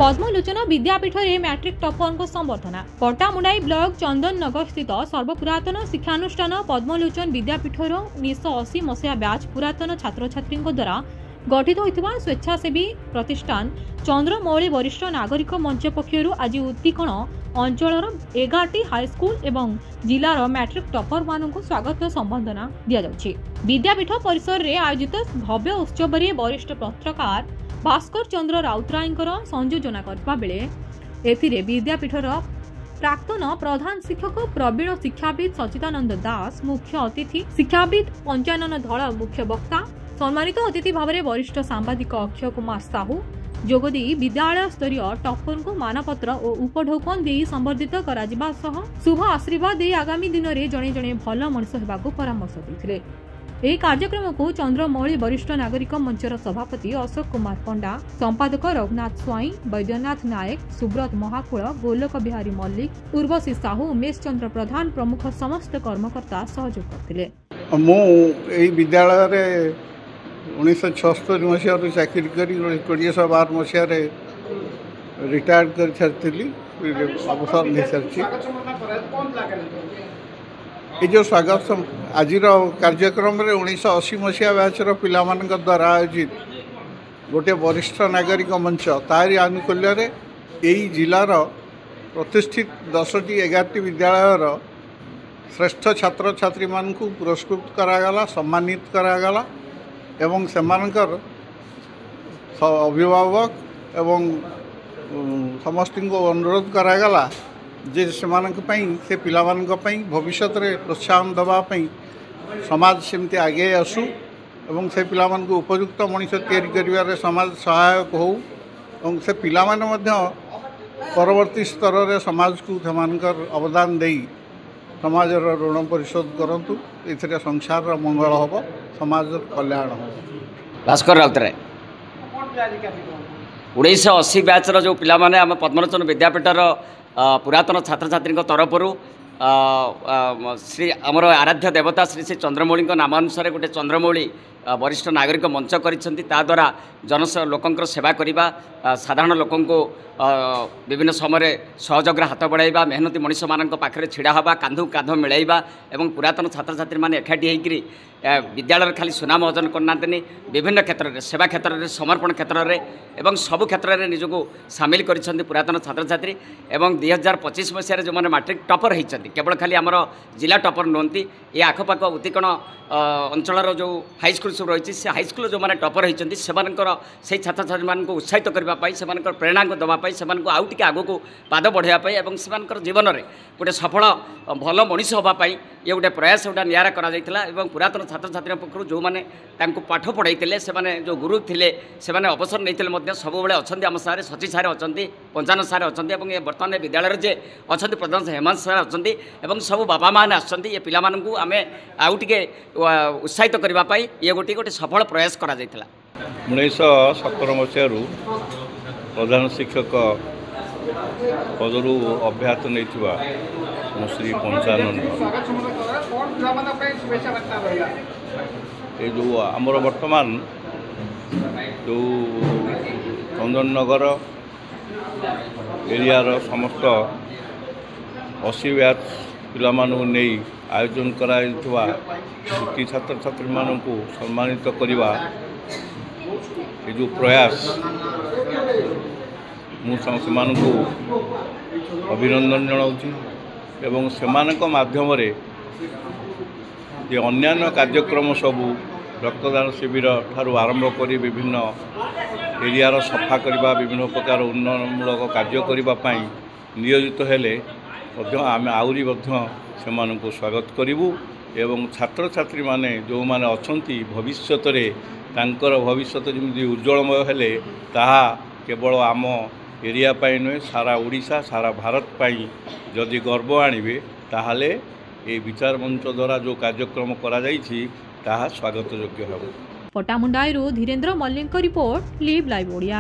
पद्मलोचन विद्यापीठ में matric topper को संबर्धना। पट्टामुंडाई block Chandan Nagar स्थित सर्वपुरातन शिक्षानुष्ठान पद्मलोचन विद्यापीठ 1980 मसीहा बैच पुरातन छात्र छात्री द्वारा गठित होता स्वेच्छासेवी प्रतिष्ठान चंद्रमौली वरिष्ठ नागरिक मंच पक्षर आज उत्तीकण अंचल 11टी हाईस्कल एवं जिलार मैट्रिक टॉपर मान स्वागत संबर्धना दि जाउछि। विद्यापीठ परिसर में आयोजित भव्य उत्सव में वरिष्ठ पत्रकार भास्कर चंद्र राउतराय संयोजना करबा बेले एथिरे विद्यापीठर प्राक्तन प्रधान शिक्षक प्रवीण शिक्षाविद सचिदानंद दास मुख्य अतिथि शिक्षाविद पंचानन धड़ मुख्य वक्ता सम्मानित अतिथि भाव में वरिष्ठ सांबादिक अक्षय कुमार साहू जोगदी विद्यालय स्तरीय टॉपर को मानपत्र और उपढौकन दे संबर्धित करा सह शुभ आशीर्वाद दे आगामी दिन में जड़े जड़े भल मनीष होगा परामर्श देते। यह कार्यक्रम को चंद्रमौली वरिष्ठ नागरिक मंचर सभापति अशोक कुमार पंडा, संपादक रघुनाथ स्वाई, वैद्यनाथ नायक, सुब्रत महाकुल, गोलोक बिहारी मल्लिक, उर्वशी साहू, उमेश चंद्र प्रधान प्रमुख समस्त कर्मकर्ता सहयोग करते। विद्यालय 1976 मसीह चाकरी कर 2012 मसीह रिटायर्ड कर सारी अवसर नहीं सारी ये जो स्वागत आज कार्यक्रम में 1980 मसीहा बैचर पिला द्वारा आयोजित गोटे वरिष्ठ नागरिक मंच तारी आनुकूल्य यही जिलार प्रतिष्ठित 10टी 11टी विद्यालयर श्रेष्ठ छात्र छात्री मान पुरस्कृत करागला, सम्मानित करागला एवं सेमानकर अभिभावक एवं समस्त को अनुरोध करागला जे से पिलामानक भविष्य में प्रोत्साहन दवाई समाज सेमती आगे आसू एवं से पिलामान को उपयुक्त मनीष तैयारी करिवारे समाज सहायक हो और से पिलामाने मध्य परवर्ती स्तर में समाज को सेमानकर अवदान दे समाज ऋण परिशोध करंतु एथिरे संसार मंगल हम समाज कल्याण हो। भास्कर राउतराय 1980 बैचर जो पिला माने आम पद्मलोचन विद्यापीठर पुरातन छात्र छात्री तरफर श्री आमर आराध्य देवता श्री श्री चंद्रमौली नामानुसार गोटे चंद्रमौली वरिष्ठ नागरिक मंच करा जनस लोकंर सेवा करने साधारण लोकों विभिन्न समय सहयोग हाथ बढ़ाइबा मेहनती मनीष मान पाखे छिड़ा हवा कांधु कांध मिलैबा एवं पुरातन छात्र छात्री मैंने एकाठी होकर विद्यालय खाली सुनाम अर्जन करना विभिन्न क्षेत्र में सेवा क्षेत्र में समर्पण क्षेत्र में एवं सबु क्षेत्र में निजक सामिल कर पुरातन छात्र छात्री एवं 2025 मसीह जो मैंने मैट्रिक टॉपर होती केवल खाली आमर जिला टॉपर नुहति ये आखपाख उत्तीकण अंचल जो हाईस्कल सब रही है हाईस्कल जो मैंने टॉपर होती से छात्र छात्री मान उत्साहित करने से प्रेरणा देवाई से आउ टे आग को पाद बढ़ाई और से जीवन में गोटे सफल भल मनीष हाँपाई ये गोटे प्रयास गोटे निरा कर पुरातन छात्र छात्री पक्ष जो मैंने पाठ पढ़ाई से जो गुरु थे से अवसर नहीं सब अच्छा आम सारे सची सारे अच्छा पंचानन सारे अच्छा बर्तमान विद्यालय जे अच्छा प्रधान हेमंत सार अच्छा सब बापा मैंने आसछन्ति ये पिला मानकु आमे आउ टिके उत्साहित करने ये गोटे गोटे सफल प्रयास करा जायतिला। 1917 मसीह प्रधान शिक्षक पदरू अभ्याहत नहीं श्री पंचानन ये जो आमर वर्तमान जो चंदननगर एरियार समस्त 80 बैच पिला नहीं आयोजन करा छात्र छात्री मान सम्मानित करवा ये जो प्रयास मुझे अभिनंदन जनाऊँ एवं से माध्यम जे अन्यान्य कार्यक्रम सबू रक्तदान शिविर ठारू आरंभ कर विभिन्न एरियार सफा करने विभिन्न प्रकार उन्नयनमूलक कार्य करने नियोजित हेले आम आहरी से स्वागत करूँ एवं छात्र छात्री माने जो माने अच्छी भविष्य तांकर भविष्य जमी उज्जवलमय हेले ताहा केवल आम एरिया पाई नुहे सारा ओडिशा सारा भारत पाई जदि गर्व आणवे ताहले ये विचार मंच द्वारा जो कार्यक्रम करा जाइछि ताहा स्वागत योग्य होगा। Pattamundai Dhirendra Mallik report live live Odia.